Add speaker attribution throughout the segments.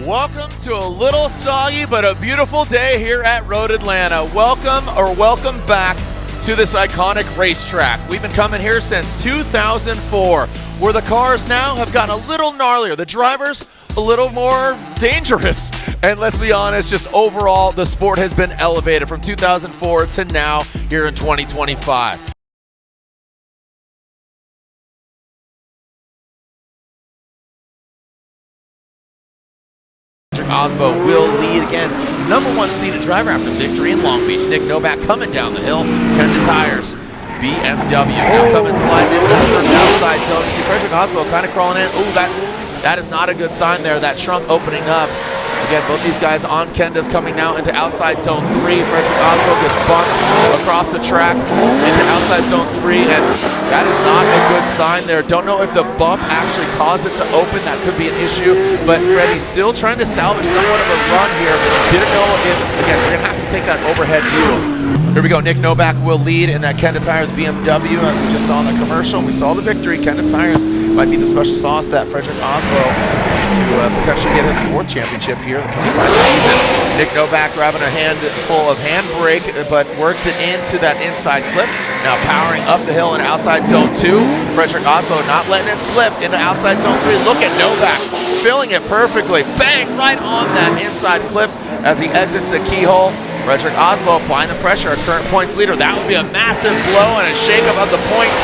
Speaker 1: Welcome to a little soggy but a beautiful day here at Road Atlanta. Welcome back to this iconic racetrack. We've been coming here since 2004, where the cars now have gotten a little gnarlier. The drivers a little more dangerous. And let's be honest, just overall, the sport has been elevated from 2004 to now here in 2025. Osbo will lead again. Number one seeded driver after victory in Long Beach. Nick Novak coming down the hill. Kenda Tires. BMW now coming sliding in this first outside zone. You see Frederick Osbo kind of crawling in. Ooh, that is not a good sign there. That trunk opening up. Again, both these guys on Kenda's coming now into outside zone 3. Frederick Osbo gets bumped across the track into outside zone 3, and that is not a good sign there. Don't know if the bump actually caused it to open. That could be an issue, but Freddie's still trying to salvage somewhat of a run here. Didn't know if, again, you're going to have to take that overhead view. Here we go. Nick Novak will lead in that Kenda Tires BMW, as we just saw in the commercial. We saw the victory. Kenda Tires might be the special sauce that Frederick Osbo to potentially get his 4th championship here in the 25 season. Nick Novak grabbing a handful of handbrake, but works it into that inside clip. Now powering up the hill in outside zone 2. Frederick Osbo not letting it slip into outside zone 3. Look at Novak filling it perfectly. Bang! Right on that inside clip as he exits the keyhole. Frederick Osbo applying the pressure, our current points leader. That would be a massive blow and a shakeup of the points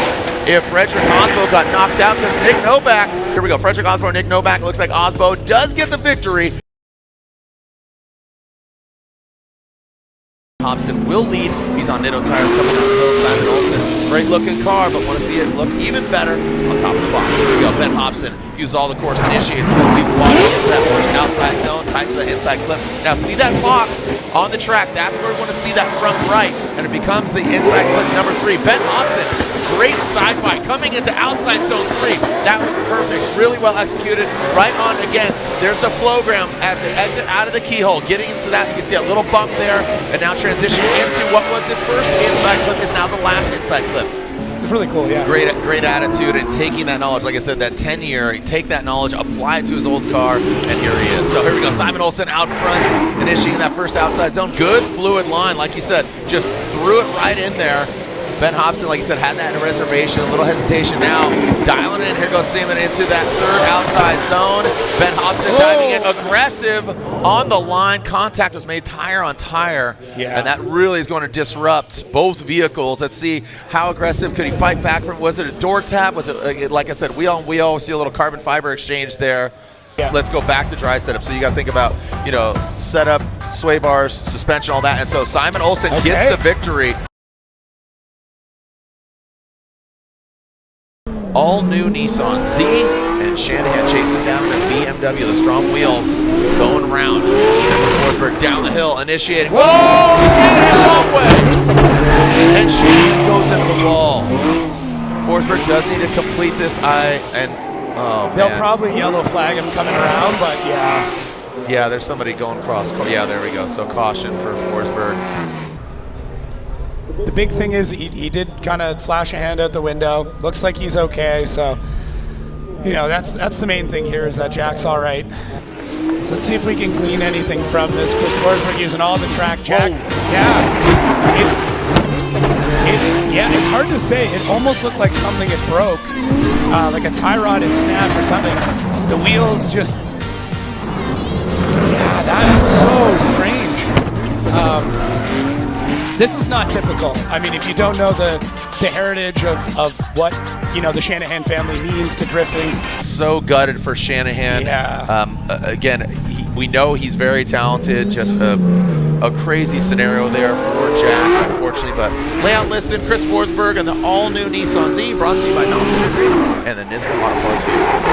Speaker 1: if Frederick Osbo got knocked out, because Nick Novak, here we go, Frederick Osbo, Nick Novak. Looks like Osbo does get the victory. Hobson will lead. He's on Nitto Tires coming down the hill. Simon Olsen, great looking car, but want to see it look even better on top of the box. Here we go. Ben Hobson uses all the course initiates. We've walked into that first outside zone, tight to the inside clip. Now see that box on the track. That's where we want to see that front right, and it becomes the inside clip number 3. Ben Hobson, great side by coming into outside zone 3. That was perfect, really well executed. Right on again. There's the flowgram as they exit out of the keyhole. Getting into that, you can see a little bump there, and now transitioning into what was the first inside clip is now the last inside clip.
Speaker 2: It's really cool, yeah.
Speaker 1: Great attitude and taking that knowledge. Like I said, that 10-year, take that knowledge, apply it to his old car, and here he is. So here we go, Simon Olsen out front, initiating that first outside zone. Good fluid line, like you said, just threw it right in there. Ben Hobson, like you said, had that in a reservation, a little hesitation now. Dialing in, here goes Seaman into that 3rd outside zone. Ben Hobson diving in, aggressive on the line. Contact was made tire on tire, and that really is going to disrupt both vehicles. Let's see how aggressive could he fight back from. Was it a door tap? Was it, like I said, we always see a little carbon fiber exchange there. So let's go back to dry setup. So you got to think about, setup, sway bars, suspension, all that. And so Simon Olsen gets the victory. All new Nissan Z, and Shanahan chasing down the BMW, the strong wheels going around. Forsberg down the hill, initiating. Whoa! Shanahan long way! And Shanahan goes into the wall. Forsberg does need to complete this.
Speaker 2: They'll probably yellow flag him coming around, but yeah.
Speaker 1: Yeah, there's somebody going cross. Yeah, there we go. So caution for Forsberg.
Speaker 2: The big thing is he did kind of flash a hand out the window. Looks like he's okay, so that's the main thing here, is that Jack's all right. So let's see if we can glean anything from this. Chris Forsberg using all the track. Jack, it's hard to say. It almost looked like something had broke, like a tie rod had snapped or something. The wheels just, that is so strange. This is not typical. I mean, if you don't know the heritage of what, the Shanahan family means to drifting. So
Speaker 1: gutted for Shanahan.
Speaker 2: Yeah.
Speaker 1: Again, we know he's very talented. Just a crazy scenario there for Jack, unfortunately. But lay out listen, Chris Forsberg and the all-new Nissan Z, brought to you by Nelson and the Nismo Auto Parts Group.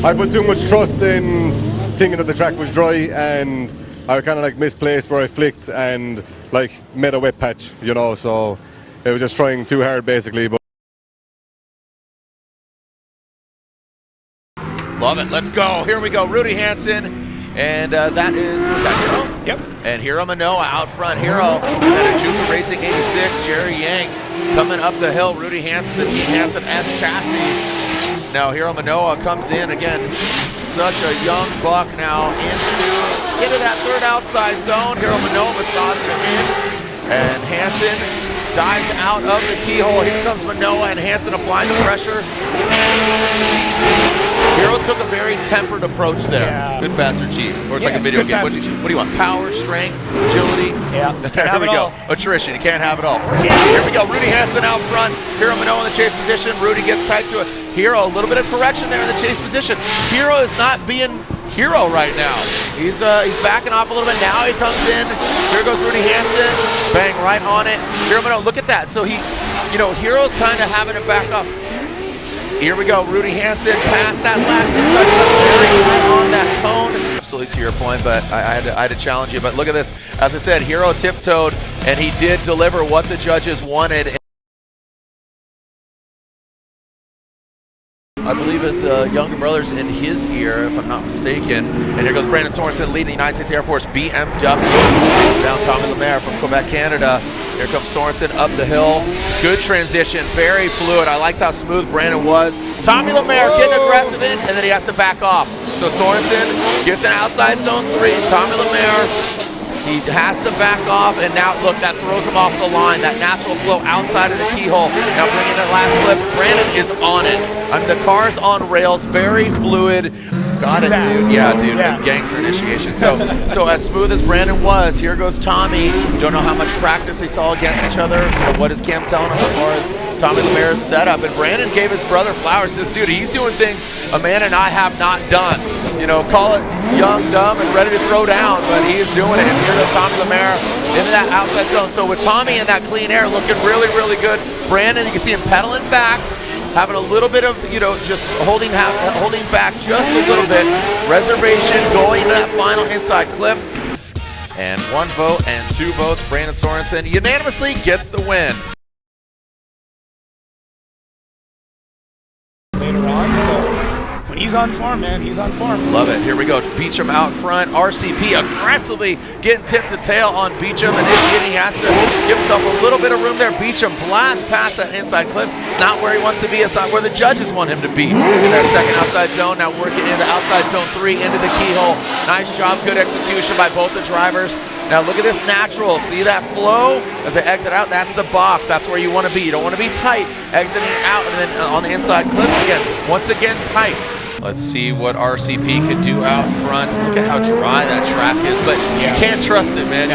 Speaker 3: I put too much trust in thinking that the track was dry, and I kind of like misplaced where I flicked and like made a wet patch, you know, so it was just trying too hard basically. But
Speaker 1: Love it. Let's go. Here we go. Rudy Hansen. And that is Hero?
Speaker 2: Yep.
Speaker 1: And Hiro Manoa out front. Hiro and a Juka Racing 86. Jerry Yang coming up the hill. Rudy Hansen, the Team Hansen S chassis. Now Hiro Manoa comes in again. Such a young buck now into that third outside zone. Hiro Manoa massages it in. And Hansen dives out of the keyhole. Here comes Manoa and Hansen applying the pressure. Hiro took a very tempered approach there.
Speaker 2: Yeah.
Speaker 1: Good, faster, cheap. Or it's like a video game. What do you want? Power, strength, agility?
Speaker 2: Yeah.
Speaker 1: Here we go. Attrition. You can't have it all. Here we go. Rudy Hansen out front. Hiro Manoa in the chase position. Rudy gets tight to it. Hiro, a little bit of correction there in the chase position. Hiro is not being Hiro right now. He's backing off a little bit. Now he comes in. Here goes Rudy Hansen. Bang, right on it. Hiro Manoa, look at that. So Hiro's kind of having to back up. Here we go, Rudy Hansen past that last inside, very high on that cone. Absolutely to your point, but I had to challenge you. But look at this. As I said, Hiro tiptoed, and he did deliver what the judges wanted. I believe his younger brother's in his ear, if I'm not mistaken. And here goes Brandon Sorensen leading the United States Air Force BMW. Chasing down Tommy Lemaire from Quebec, Canada. Here comes Sorensen up the hill. Good transition, very fluid. I liked how smooth Brandon was. Tommy Lemaire getting aggressive in, and then he has to back off. So Sorensen gets an outside zone 3. Tommy Lemaire, he has to back off, and now look, that throws him off the line. That natural flow outside of the keyhole. Now bringing that last clip. Brandon is on it. The car's on rails, very fluid. Got it, dude. Yeah, dude. Yeah. Gangster initiation. So as smooth as Brandon was, here goes Tommy. Don't know how much practice they saw against each other. What is Cam telling him as far as Tommy Lemaire's setup? And Brandon gave his brother flowers. Says, dude, he's doing things a man and I have not done. Call it young, dumb, and ready to throw down, but he is doing it. And here goes Tommy Lemaire into that outside zone. So with Tommy in that clean air, looking really, really good. Brandon, you can see him pedaling back, having a little bit of, just holding back just a little bit. Reservation going into that final inside clip. And 1 vote and 2 votes. Brandon Sorensen unanimously gets the win.
Speaker 2: Later on, so when he's on form, man, he's on form.
Speaker 1: Love it. Here we go. Beecham out front. RCP aggressively getting tip to tail on Beecham. Initiating. He has to give himself a little bit of room there. Beecham blasts past that inside clip. It's not where he wants to be. It's not where the judges want him to be. In that second outside zone. Now working into outside zone 3 into the keyhole. Nice job. Good execution by both the drivers. Now look at this natural. See that flow? As they exit out, that's the box. That's where you want to be. You don't want to be tight. Exiting out and then on the inside clip again. Once again, tight. Let's see what RCP could do out front. Look at how dry that track is, but you can't trust it, man.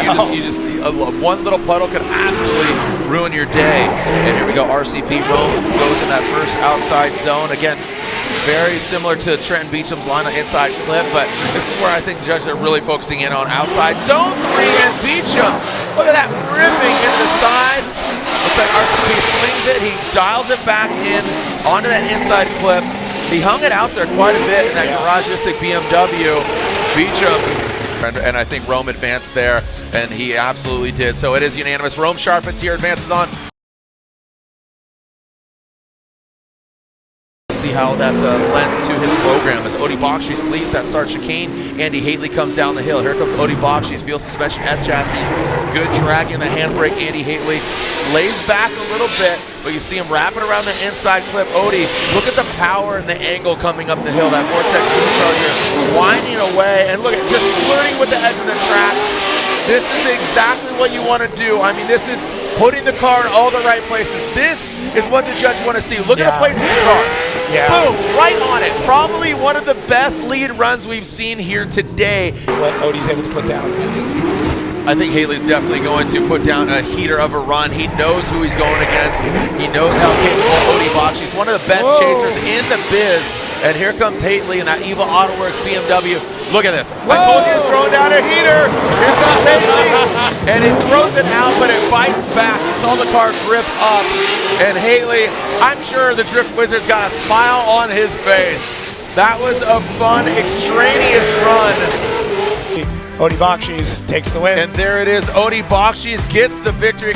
Speaker 1: One little puddle could absolutely ruin your day. And here we go, RCP Rome goes in that first outside zone. Again, very similar to Trenton Beecham's line on inside clip, but this is where I think the judges are really focusing in on outside zone 3 and Beecham. Look at that ripping into the side. Looks like RCP swings it, he dials it back in onto that inside clip. He hung it out there quite a bit in that garagistic BMW. Beecham, and I think Rome advanced there, and he absolutely did. So it is unanimous. Rome Sharpens here, advances on. See how that lends to his program as Odie Bakshi's leaves that start chicane. Andy Haley comes down the hill. Here comes Odie Bakshi's field suspension S chassis. Good drag in the handbrake. Andy Haley lays back a little bit, but you see him wrapping around the inside clip. Odie, look at the power and the angle coming up the hill. That Vortex supercharger winding away, and look at just flirting with the edge of the track. This is exactly what you want to do. I mean, this is putting the car in all the right places. This is what the judge want to see. Look at the placement of the car. Boom, right on it. Probably one of the best lead runs we've seen here today.
Speaker 2: What Odie's able to put down.
Speaker 1: I think Haley's definitely going to put down a heater of a run. He knows who he's going against. He knows how capable Odie Bakshi's. One of the best chasers in the biz. And here comes Haley in that Evil AutoWorks BMW. Look at this. I told you he's throwing down a heater. Here comes Haley. And he throws it out, but it bites back. You saw the car grip up. And Haley, I'm sure the Drift Wizard's got a smile on his face. That was a fun, extraneous run.
Speaker 2: Odi Bakshis takes the win.
Speaker 1: And there it is. Odi Bakshis gets the victory.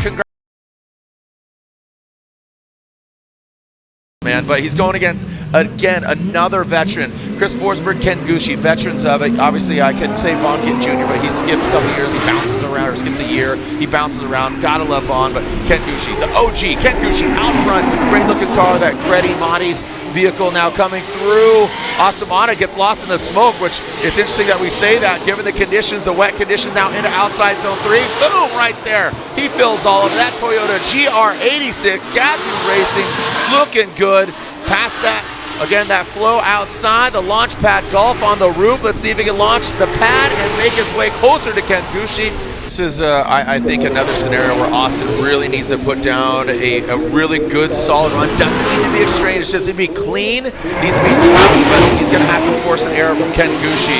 Speaker 1: Man, but he's going again, another veteran. Chris Forsberg, Ken Gushi, veterans of it. Obviously, I can say Vaughn Gittin Jr., but he skipped a couple years. He bounces around, or skipped a year. He bounces around. Gotta love Vaughn, but Ken Gushi, the OG, Ken Gushi out front. Great looking car, that Gretty Monty's vehicle now coming through. Asamana gets lost in the smoke, which it's interesting that we say that given the conditions, the wet conditions, now into outside zone 3. Boom, right there. He fills all of that Toyota GR86, Gazoo Racing, looking good. Past that, again, that flow outside, the launch pad golf on the roof. Let's see if he can launch the pad and make his way closer to Ken Gushi. This is, I think, another scenario where Austin really needs to put down a really good, solid run. Doesn't need to be extreme, it's just to be clean. Needs to be tough, but he's going to have to force an error from Ken Gushi.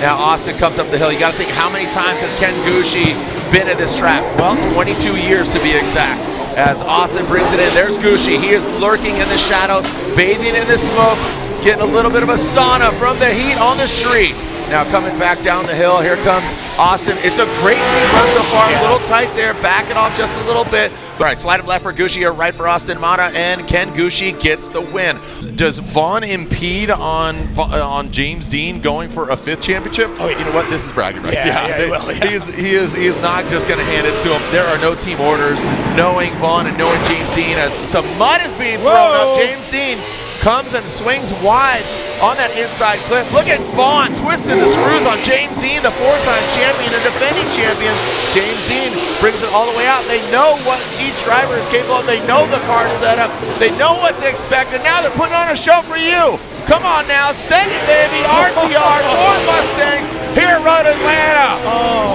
Speaker 1: Now Austin comes up the hill. You got to think, how many times has Ken Gushi been at this track? Well, 22 years to be exact. As Austin brings it in, there's Gushi. He is lurking in the shadows, bathing in the smoke, getting a little bit of a sauna from the heat on the street. Now coming back down the hill, here comes Austin. It's a great lead run so far, a little tight there, back it off just a little bit. All right, slide of left for Gushi, or right for Austin Mata, and Ken Gushi gets the win. Does Vaughn impede on James Dean going for a 5th championship?
Speaker 2: Oh, yeah.
Speaker 1: You know what? This is bragging rights.
Speaker 2: He will, yeah.
Speaker 1: He is not just going to hand it to him. There are no team orders. Knowing Vaughn and knowing James Dean, as some mud is being thrown up, James Dean comes and swings wide on that inside clip. Look at Vaughn twisting the screws on James Dean, the 4-time champion and defending champion. James Dean brings it all the way out. They know what each driver is capable of. They know the car setup. They know what to expect, and now they're putting on a show for you. Come on now, send it, baby. RTR, Ford Mustangs, here at Road Atlanta.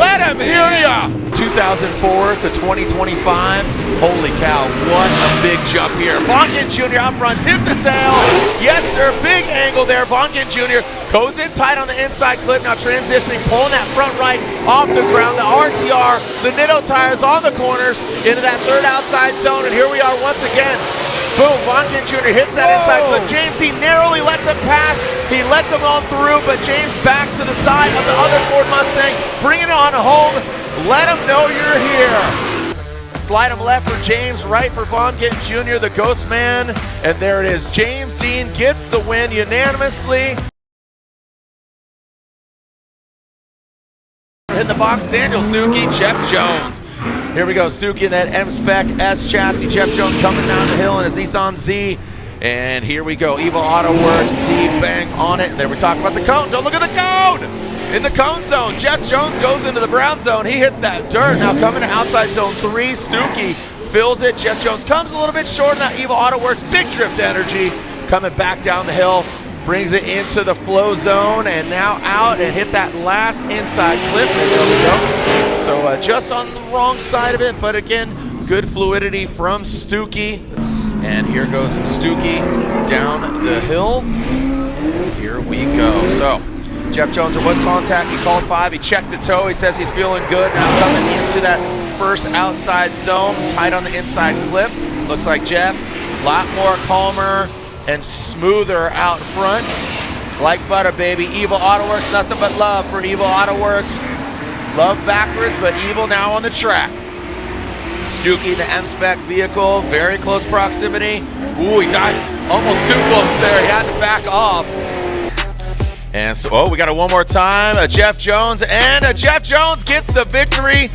Speaker 1: Let them hear ya. 2004 to 2025. Holy cow, what a big jump here. Vaughn Gittin Jr. out front, tip the tail. Yes, sir, big angle there. Vaughn Gittin Jr. goes in tight on the inside clip, now transitioning, pulling that front right off the ground. The RTR, the Nitto tires on the corners into that 3rd outside zone, and here we are once again. Boom, Vaughn Gittin Jr. hits that inside clip. James, he narrowly lets him pass. He lets him on through, but James back to the side of the other Ford Mustang, bringing it on home. Let him know you're here. Slide him left for James, right for Vaughn Gittin Jr., the ghost man. And there it is. James Dean gets the win unanimously. In the box, Daniel Stuckey, Jeff Jones. Here we go, Stuckey in that M-Spec S chassis. Jeff Jones coming down the hill in his Nissan Z. And here we go, Evil Auto Works, Z, bang on it. And then we talk about the cone. Don't look at the cone! In the cone zone, Jeff Jones goes into the brown zone. He hits that dirt. Now coming to outside zone 3, Stuckey fills it. Jeff Jones comes a little bit short of that Evil Auto Works. Big drift energy. Coming back down the hill, brings it into the flow zone, and now out and hit that last inside clip. And there we go. So just on the wrong side of it, but again, good fluidity from Stuckey. And here goes Stuckey down the hill. Here we go. So Jeff Jones, there was contact. He called 5. He checked the toe. He says he's feeling good. Now coming into that first outside zone, tight on the inside clip. Looks like Jeff, a lot more calmer and smoother out front. Like butter, baby. Evil Auto Works, nothing but love for Evil Auto Works. Love backwards, but Evil now on the track. Stuckey, the M-Spec vehicle, very close proximity. Ooh, he died almost too close there. He had to back off. And so, we got it one more time. Jeff Jones, and Jeff Jones gets the victory.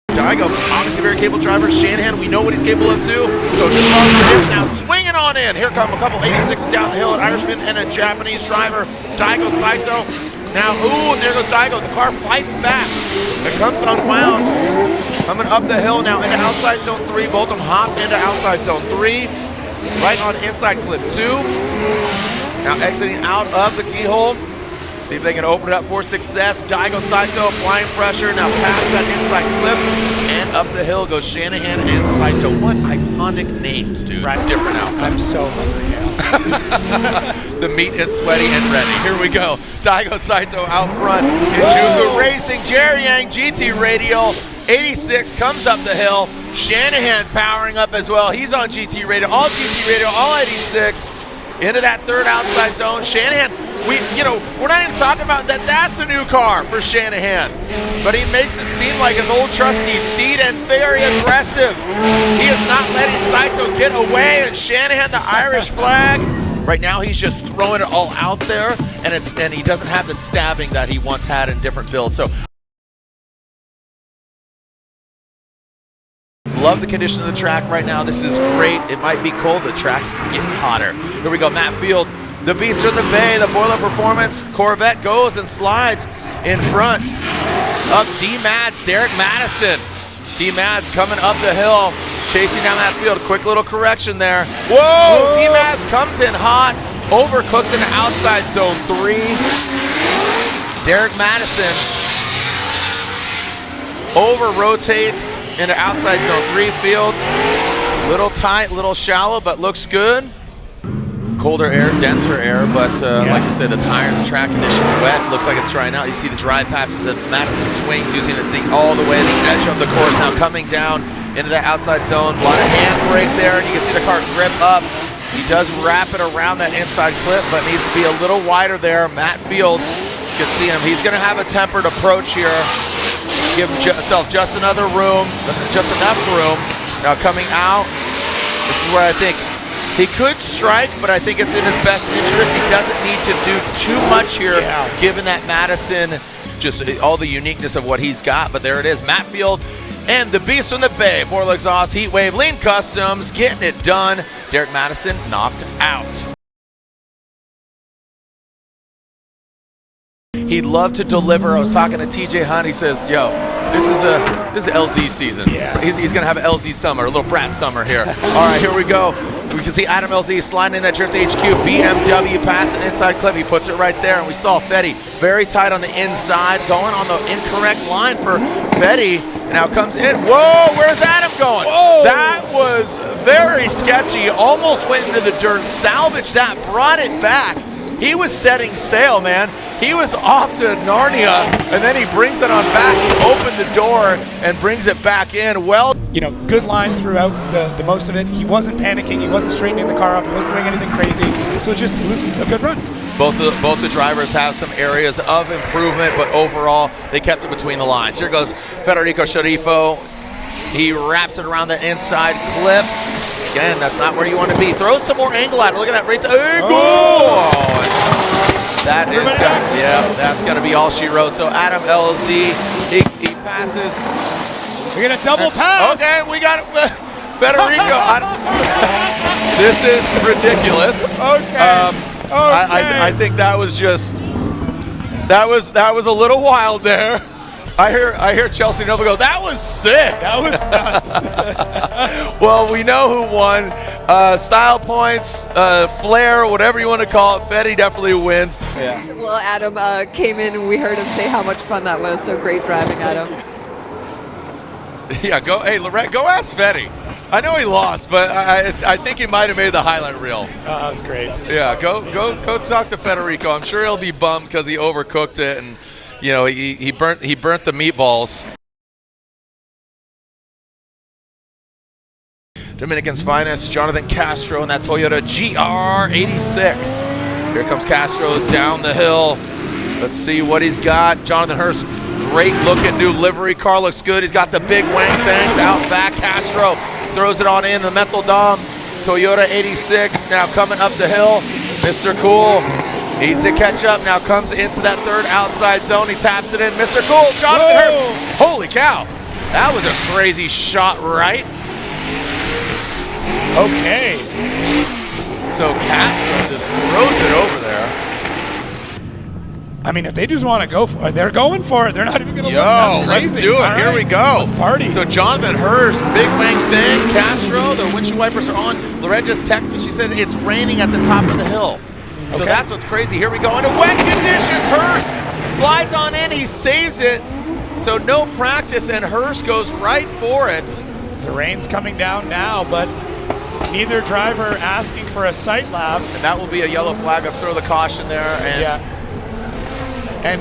Speaker 1: Daigo, obviously very capable driver. Shanahan, we know what he's capable of too. So just him now swinging on in. Here come a couple 86s down the hill, an Irishman and a Japanese driver. Daigo Saito. Now, ooh, and there goes Daigo. The car fights back. It comes unwound. Coming up the hill now into outside zone 3. Both of them hop into outside zone 3. Right on inside clip 2. Now exiting out of the keyhole. See if they can open it up for success. Daigo Saito applying pressure. Now past that inside clip. And up the hill goes Shanahan and Saito. What iconic names, dude.
Speaker 2: Right.
Speaker 1: Different outcomes.
Speaker 2: I'm so hungry now.
Speaker 1: The meat is sweaty and ready. Here we go. Daigo Saito out front. Ijuku Racing, Jerry Yang, GT Radial. 86 comes up the hill. Shanahan powering up as well. He's on GT Radio, all GT Radio, all 86. into that third outside zone. Shanahan, we're not even talking about that. That's a new car for Shanahan. But he makes it seem like his old trusty steed and very aggressive. He is not letting Saito get away, and Shanahan, the Irish flag. Right now he's just throwing it all out there, and he doesn't have the stabbing that he once had in different builds. So love the condition of the track right now. This is great. It might be cold. The track's getting hotter. Here we go. Matt Field, the Beast of the Bay, the Boiler Performance Corvette goes and slides in front of D-Mads, Derek Madison. D-Mads coming up the hill, chasing down that field. Quick little correction there. Whoa! D-Mads comes in hot, overcooks into outside zone 3. Derek Madison over-rotates into outside zone 3 field. Little tight, little shallow, but looks good. Colder air, denser air, but like you said, the tires, the track conditions wet. Looks like it's drying out. You see the dry patches that Madison swings, using it all the way to the edge of the course. Now coming down into the outside zone. A lot of handbrake there, and you can see the car grip up. He does wrap it around that inside clip, but needs to be a little wider there. Matt Field, you can see him. He's going to have a tempered approach here. Give himself just enough room. Now coming out, this is where I think he could strike, but I think it's in his best interest. He doesn't need to do too much here, given that Madison, just all the uniqueness of what he's got. But there it is, Matt Field and the Beast from the Bay, Boiler Exhaust, Heat Wave, Lean Customs, getting it done. Derek Madison knocked out. He'd love to deliver. I was talking to TJ Hunt. He says, yo, this is LZ season. Yeah. He's going to have an LZ summer, a little brat summer here. All right, here we go. We can see Adam LZ sliding in that Drift HQ BMW past an inside clip. He puts it right there, and we saw Fetty very tight on the inside, going on the incorrect line for Fetty. Now comes in. Whoa, where's Adam going? Whoa. That was very sketchy. Almost went into the dirt, salvaged that, brought it back. He was setting sail, man. He was off to Narnia, and then he brings it on back. He opened the door and brings it back in. Well,
Speaker 2: good line throughout the most of it. He wasn't panicking. He wasn't straightening the car up. He wasn't doing anything crazy. So it was a good run.
Speaker 1: Both the drivers have some areas of improvement, but overall, they kept it between the lines. Here goes Federico Sharifo. He wraps it around the inside clip. Again, that's not where you want to be. Throw some more angle at it. Look at that right there. Oh. That is that's gonna be all she wrote. So Adam LZ, he passes.
Speaker 2: We're gonna double pass.
Speaker 1: Okay, we got it. Federico. This is ridiculous.
Speaker 2: Okay.
Speaker 1: I think that was just that was a little wild there. I hear Chelsea Nova go, that was sick.
Speaker 2: That was nuts.
Speaker 1: Well, we know who won. Style points, flair, whatever you want to call it. Fetty definitely wins.
Speaker 4: Yeah. Well, Adam came in and we heard him say how much fun that was. So great driving, Adam.
Speaker 1: Yeah, hey, Lorette, go ask Fetty. I know he lost, but I think he might have made the highlight reel.
Speaker 2: That was great.
Speaker 1: Yeah, go talk to Federico. I'm sure he'll be bummed because he overcooked it, and he burnt the meatballs. Dominican's finest, Jonathan Castro in that Toyota GR86. Here comes Castro down the hill. Let's see what he's got. Jonathan Hurst, great looking new livery car, looks good. He's got the big wang fangs out back. Castro throws it on in the Menthol Dom. Toyota 86 now coming up the hill. Mr. Cool needs to catch up, now comes into that third outside zone. He taps it in. Mr. Cool, Jonathan Hurst. Holy cow. That was a crazy shot right.
Speaker 2: Okay.
Speaker 1: So Castro just throws it over there.
Speaker 2: I mean, if they just want to go for it, they're going for it. They're not even going to look.
Speaker 1: That's crazy. Let's do it.
Speaker 2: All
Speaker 1: Here we go.
Speaker 2: Let's party.
Speaker 1: So Jonathan Hurst, big wang thing. Castro, the windshield wipers are on. Lorette just texted me. She said it's raining at the top of the hill. So that's what's crazy. Here we go into wet conditions. Hurst slides on in. He saves it. So no practice, and Hurst goes right for it.
Speaker 2: The rain's coming down now, but neither driver asking for a sight lap.
Speaker 1: And that will be a yellow flag. Let's throw the caution there. And
Speaker 2: yeah. And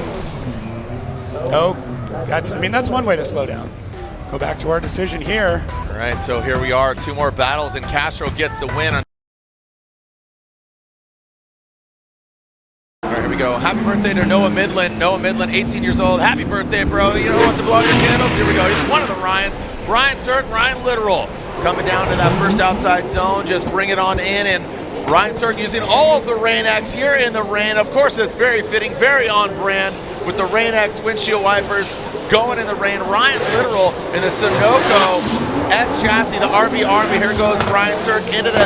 Speaker 2: that's one way to slow down. Go back to our decision here.
Speaker 1: All right, so here we are. Two more battles, and Castro gets the win on go. Happy birthday to Noah Midland. Noah Midland, 18 years old. Happy birthday, bro. You know who wants to blow your candles? Here we go. He's one of the Ryans. Ryan Turk, Ryan Literal. Coming down to that first outside zone. Just bring it on in. And Ryan Turk using all of the Rain X here in the rain. Of course, it's very fitting, very on brand with the Rain X windshield wipers going in the rain. Ryan Literal in the Sunoco S chassis, the RB Army. Here goes Ryan Turk into the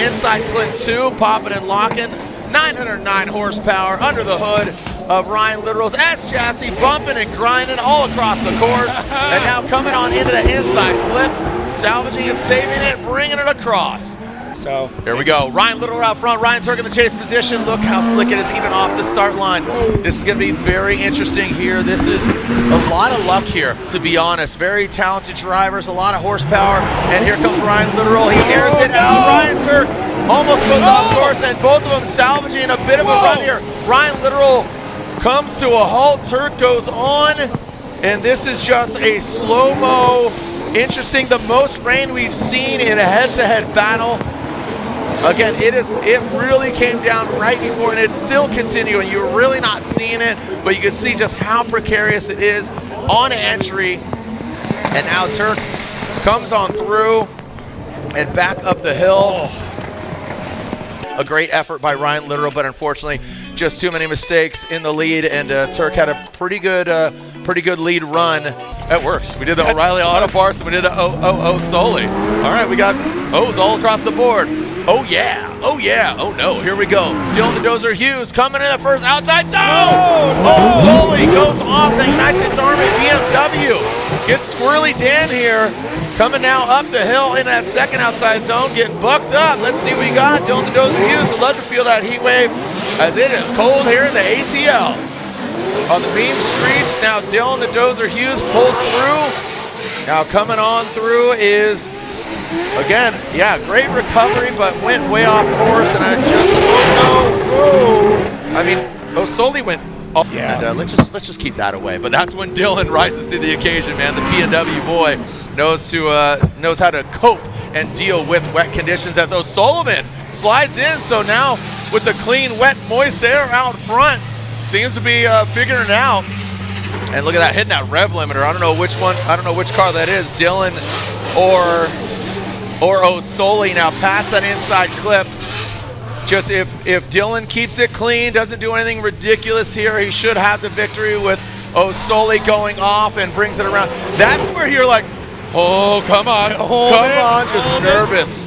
Speaker 1: inside clip 2, popping and locking. 909 horsepower under the hood of Ryan Literal's S chassis, bumping and grinding all across the course. And now coming on into the inside clip, salvaging it, saving it, bringing it across.
Speaker 2: So
Speaker 1: there we go. Ryan Literal out front. Ryan Turk in the chase position. Look how slick it is even off the start line. This is going to be very interesting here. This is a lot of luck here, to be honest. Very talented drivers, a lot of horsepower. And here comes Ryan Literal. He airs it out. Ryan Turk almost goes off course, and both of them salvaging a bit of a run here. Ryan Literal comes to a halt. Turk goes on, and this is just a slow-mo. Interesting, the most rain we've seen in a head-to-head battle. Again, it really came down right before, and it's still continuing. You're really not seeing it, but you can see just how precarious it is on entry. And now Turk comes on through and back up the hill. A great effort by Ryan Literal, but unfortunately, just too many mistakes in the lead, and Turk had a pretty good lead run. That works. We did the O'Reilly Auto Parts, and we did the Soli. All right, we got O's all across the board. Oh yeah, oh yeah, oh no, here we go. Dylan the Dozer Hughes coming in the first outside zone. Oh, Soli goes off the United States Army BMW. Gets Squirrely Dan here. Coming now up the hill in that second outside zone, getting bucked up. Let's see what we got. Dylan the Dozer Hughes would love to feel that heat wave as it is cold here in the ATL. On the mean streets, now Dylan the Dozer Hughes pulls through. Now coming on through is, again, yeah, great recovery, but went way off course, and I just, I mean, Soli went off, yeah. And let's just keep that away. But that's when Dylan rises to the occasion, man. The P&W boy knows how to cope and deal with wet conditions as O'Sullivan slides in. So now with the clean, wet, moist air out front, seems to be figuring it out. And look at that, hitting that rev limiter. I don't know which one, I don't know which car that is, Dylan or O'Sully. Now past that inside clip. Just if Dylan keeps it clean, doesn't do anything ridiculous here, he should have the victory with O'Sully going off and brings it around. That's where you're like, oh, come on, just nervous.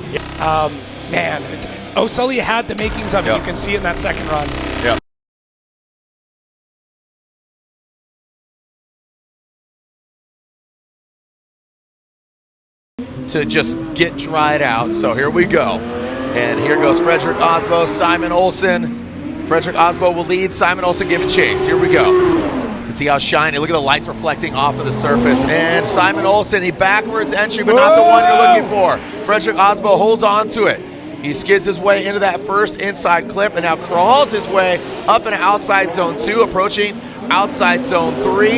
Speaker 2: Man, O'Sully had the makings of it. You can see it in that second run.
Speaker 1: Yeah. To just get dried out. So here we go. And here goes Frederick Osbo, Simon Olsen. Frederick Osbo will lead, Simon Olsen giving chase. Here we go. You can see how shiny, look at the lights reflecting off of the surface. And Simon Olsen, he backwards entry, but not the one you're looking for. Frederick Osbo holds on to it. He skids his way into that first inside clip and now crawls his way up into outside zone 2, approaching outside zone 3.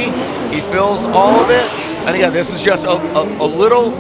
Speaker 1: He fills all of it. And again, this is just a little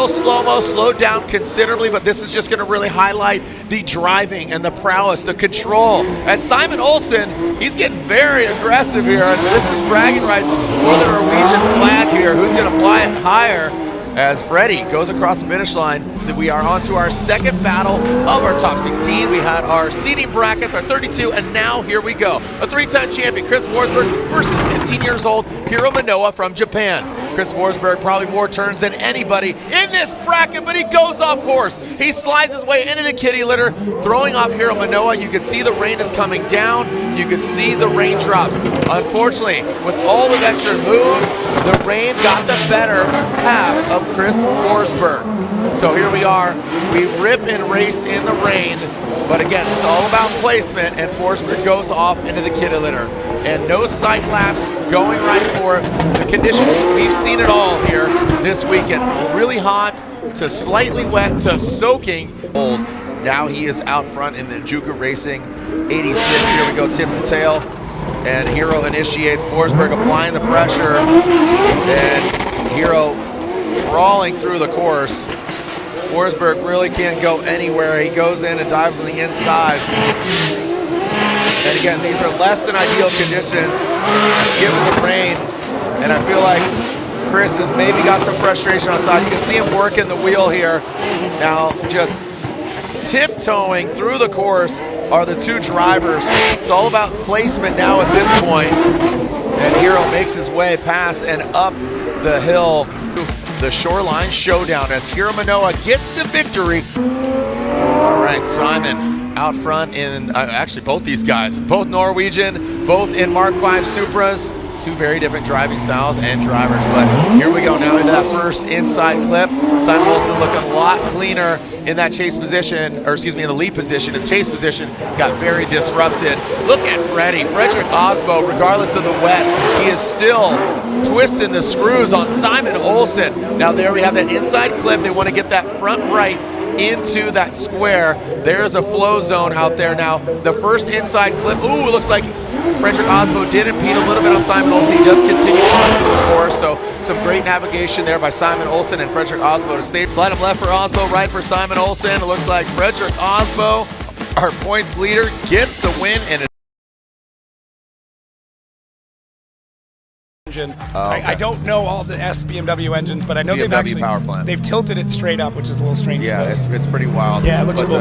Speaker 1: slow-mo, slowed down considerably, but this is just going to really highlight the driving and the prowess, the control. As Simon Olsen, he's getting very aggressive here. And this is bragging rights for the Norwegian flag here. Who's going to fly it higher? As Freddie goes across the finish line, we are on to our second battle of our top 16. We had our seeding brackets, our 32, and now here we go. A 3-time champion, Chris Forsberg versus 15 years old, Hiro Manoa from Japan. Chris Forsberg probably more turns than anybody in this bracket, but he goes off course. He slides his way into the kitty litter, throwing off Hiro Manoa. You can see the rain is coming down. You can see the raindrops. Unfortunately, with all the extra moves, the rain got the better half of Chris Forsberg. So here we are. We rip and race in the rain, but again, it's all about placement, and Forsberg goes off into the kitty litter. And no sight laps going right for it. The conditions, we've seen it all here this weekend. Really hot to slightly wet to soaking cold. Now he is out front in the Juka Racing 86. Here we go, tip to tail. And Hiro initiates, Forsberg applying the pressure. And Hiro crawling through the course. Forsberg really can't go anywhere. He goes in and dives on the inside. And again, these are less than ideal conditions given the rain, and I feel like Chris has maybe got some frustration on the side. You can see him working the wheel here. Now just tiptoeing through the course are the two drivers. It's all about placement now at this point. And Hero makes his way past and up the hill. The Shoreline Showdown as Hiro Manoa gets the victory. All right, Simon out front in, actually both these guys, both Norwegian, both in Mark V Supras. Two very different driving styles and drivers, but here we go now into that first inside clip. Simon Olsen looking a lot cleaner in that chase position, or excuse me, in the lead position. In the chase position, got very disrupted. Look at Frederick Osbo, regardless of the wet, he is still twisting the screws on Simon Olsen. Now there we have that inside clip. They want to get that front right into that square. There's a flow zone out there now. The first inside clip, ooh, it looks like Frederick Osbo did impede a little bit on Simon Olsen. He does continue on through the course, so some great navigation there by Simon Olsen and Frederick Osbo to stay. Slide him left for Osbo, right for Simon Olsen. It looks like Frederick Osbo, our points leader, gets the win and
Speaker 2: engine. I don't know all the BMW engines, but I know
Speaker 1: BMW power plant.
Speaker 2: They've tilted it straight up, which is a little strange.
Speaker 1: Yeah, it's pretty wild.
Speaker 2: Yeah, it looks cool.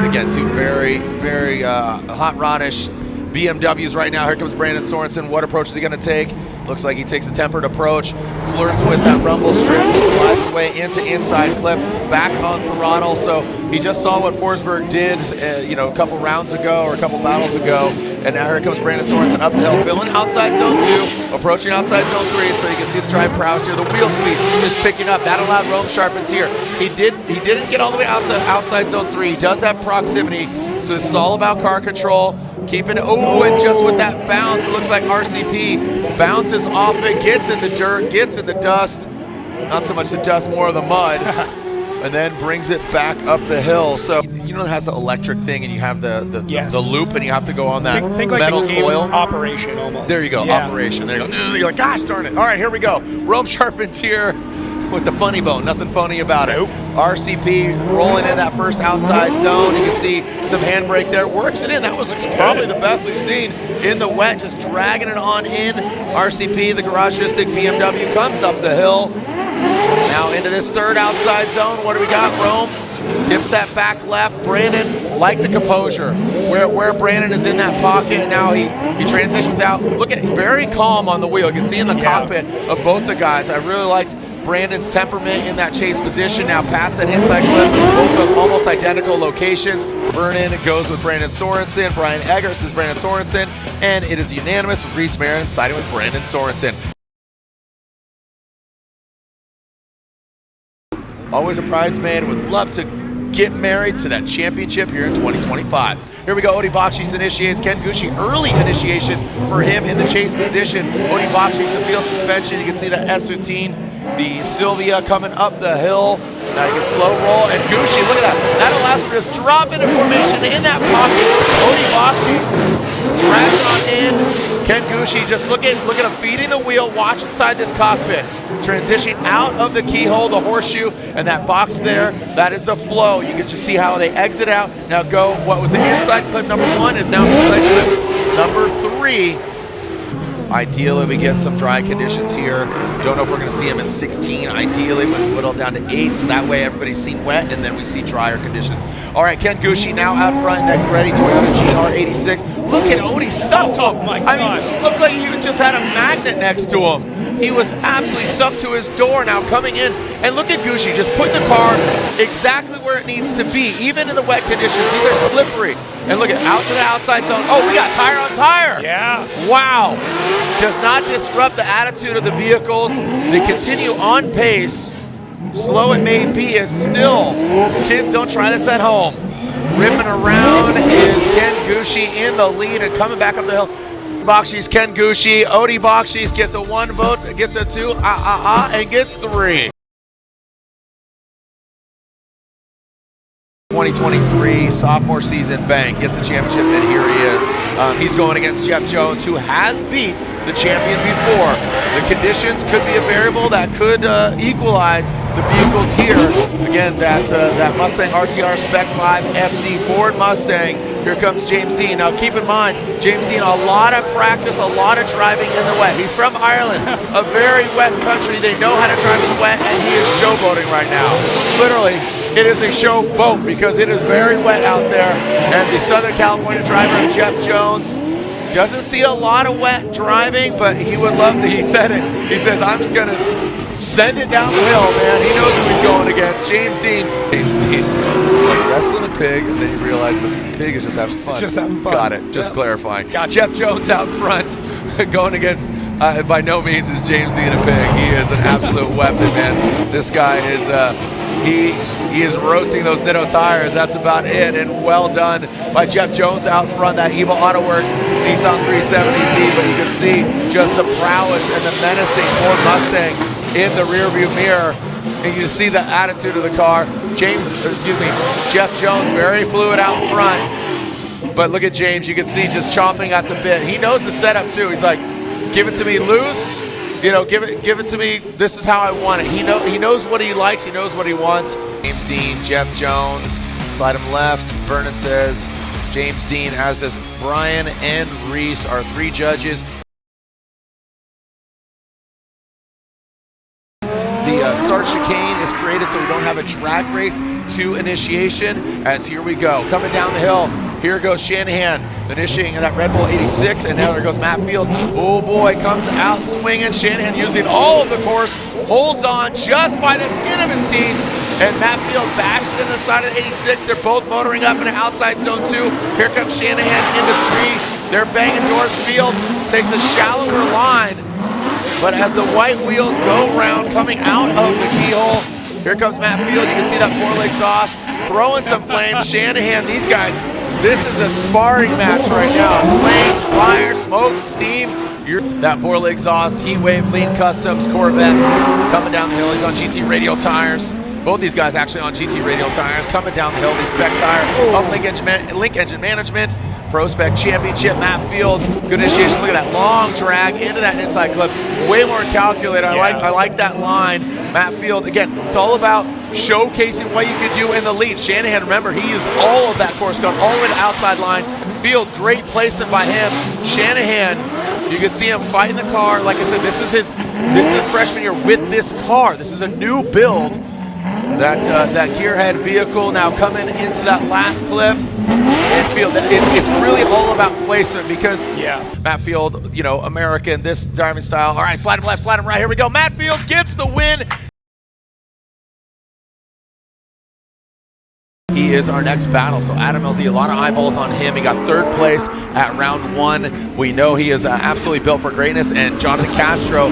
Speaker 1: Again, two very hot rodish BMWs right now. Here comes Brandon Sorensen. What approach is he going to take? Looks like he takes a tempered approach, flirts with that rumble strip, slides his way into inside clip, back on throttle. So he just saw what Forsberg did, a couple rounds ago or a couple battles ago. And now here comes Brandon Sorensen up the hill, filling outside zone 2, approaching outside zone 3, so you can see the drive prowess here. The wheel speed is picking up. That allowed Rome Sharpens here. He didn't get all the way out to outside zone 3. He does have proximity, so this is all about car control. Keeping it, and just with that bounce, it looks like RCP bounces off it, gets in the dirt, gets in the dust. Not so much the dust, more of the mud. And then brings it back up the hill. So it has the electric thing, and you have the loop, and you have to go on that
Speaker 2: think like
Speaker 1: metal
Speaker 2: the game
Speaker 1: coil.
Speaker 2: Operation almost.
Speaker 1: There you go,
Speaker 2: yeah.
Speaker 1: Operation. There you go. You're like, gosh darn it. All right, here we go. Rome Sharpens here with the funny bone. Nothing funny about it. RCP rolling in that first outside zone. You can see some handbrake there. Works it in. That was probably the best we've seen in the wet. Just dragging it on in. RCP, the garagistic BMW, comes up the hill. Now into this third outside zone. What do we got? Rome dips that back left. Brandon, like the composure. Where Brandon is in that pocket, now he transitions out. Look at it, very calm on the wheel. You can see in the cockpit of both the guys. I really liked Brandon's temperament in that chase position. Now past that inside clip, both of almost identical locations. Vernon goes with Brandon Sorensen. Brian Eggers is Brandon Sorensen. And it is unanimous with Reese Marin siding with Brandon Sorensen. Always a bridesmaid, would love to get married to that championship here in 2025. Here we go, Odi Bakshis initiates. Ken Gushi, early initiation for him in the chase position. Odi Bakshis, the field suspension. You can see the S15, the Sylvia coming up the hill. Now you can slow roll, and Gushi, look at that. That allows him to just drop into formation in that pocket. Odi Bakshis drags on in. Ken Gushi, just look at him feeding the wheel, watch inside this cockpit. Transitioning out of the keyhole, the horseshoe, and that box there, that is the flow. You get to see how they exit out. Now go, what was the inside clip number 1 is now inside clip number 3. Ideally, we get some dry conditions here. Don't know if we're going to see them in 16. Ideally, we whittle down to 8, so that way everybody's seen wet, and then we see drier conditions. All right, Ken Gushi now out front in that ready Toyota GR86. Look at Odi stuck to him.
Speaker 2: My gosh.
Speaker 1: I mean, it looked like he just had a magnet next to him. He was absolutely stuck to his door now coming in. And look at Gushi, just putting the car exactly where it needs to be, even in the wet conditions. These are slippery. And look at out to the outside zone. Oh, we got tire on tire.
Speaker 2: Yeah.
Speaker 1: Wow. Does not disrupt the attitude of the vehicles. They continue on pace. Slow it may be, is still. Kids, don't try this at home. Ripping around is Ken Gushi in the lead and coming back up the hill. Bakshis, Ken Gushi, Odi Bakshis gets a 1 vote, gets a 2, and gets 3. 2023 sophomore season, bang, gets a championship, and here he is. He's going against Jeff Jones, who has beat the champion before. The conditions could be a variable that could equalize the vehicles here. Again, that Mustang RTR Spec 5 FD Ford Mustang. Here comes James Dean. Now keep in mind, James Dean, a lot of practice, a lot of driving in the wet. He's from Ireland, a very wet country. They know how to drive in the wet, and he is showboating right now. Literally, it is a show boat because it is very wet out there. And the Southern California driver, Jeff Jones, doesn't see a lot of wet driving, but he would love to. He said it. He says, I'm just going to send it down the hill, man. He knows who he's going against. James Dean. James Dean. It's like wrestling a pig, and then you realize the pig is just having fun.
Speaker 2: Just having fun.
Speaker 1: Got it. Just clarifying.
Speaker 2: Gotcha.
Speaker 1: Jeff Jones out front, going against, by no means is James Dean a pig. He is an absolute weapon, man. This guy is, he is roasting those Nitto tires. That's about it, and well done by Jeff Jones out front, that Evil AutoWorks Nissan 370Z, but you can see just the prowess and the menacing Ford Mustang in the rearview mirror, and you can see the attitude of the car. Jeff Jones, very fluid out front, but look at James, you can see just chomping at the bit. He knows the setup too. He's like, give it to me loose, you know, give it to me, this is how I want it. He knows what he likes, he knows what he wants. James Dean, Jeff Jones, slide him left. Vernon says James Dean, as does Brian and Reese, our three judges. The start chicane is created so we don't have a drag race to initiation, as here we go. Coming down the hill, here goes Shanahan, initiating that Red Bull 86, and now there goes Matt Field. Oh boy, comes out swinging. Shanahan using all of the course, holds on just by the skin of his teeth, and Matt Field bashed in the side of the 86. They're both motoring up in outside zone 2. Here comes Shanahan into 3. They're banging doors. Field takes a shallower line, but as the white wheels go round, coming out of the keyhole, here comes Matt Field. You can see that four-leg sauce throwing some flames. Shanahan, these guys, this is a sparring match right now. Flames, fire, smoke, steam. That four-leg sauce, Heat Wave, Lean Customs, Corvettes, coming down the hill. He's on GT radial tires. Both these guys actually on GT radial tires, coming down the hill. The Spec tire of Link Engine Management. Pro Spec Championship, Matt Field, good initiation. Look at that long drag into that inside clip. Way more calculated. I like that line. Matt Field, again, it's all about showcasing what you could do in the lead. Shanahan, remember, he used all of that course gun all the way to the outside line. Field, great placement by him. Shanahan, you can see him fighting the car. Like I said, this is his freshman year with this car. This is a new build. That gearhead vehicle now coming into that last clip. Field, it's really all about placement because Matt Field, you know, American, this driving style. All right, slide him left, slide him right. Here we go. Matt Field gets the win. He is our next battle. So Adam LZ, a lot of eyeballs on him. He got 3rd place at round 1. We know he is absolutely built for greatness. And Jonathan Castro,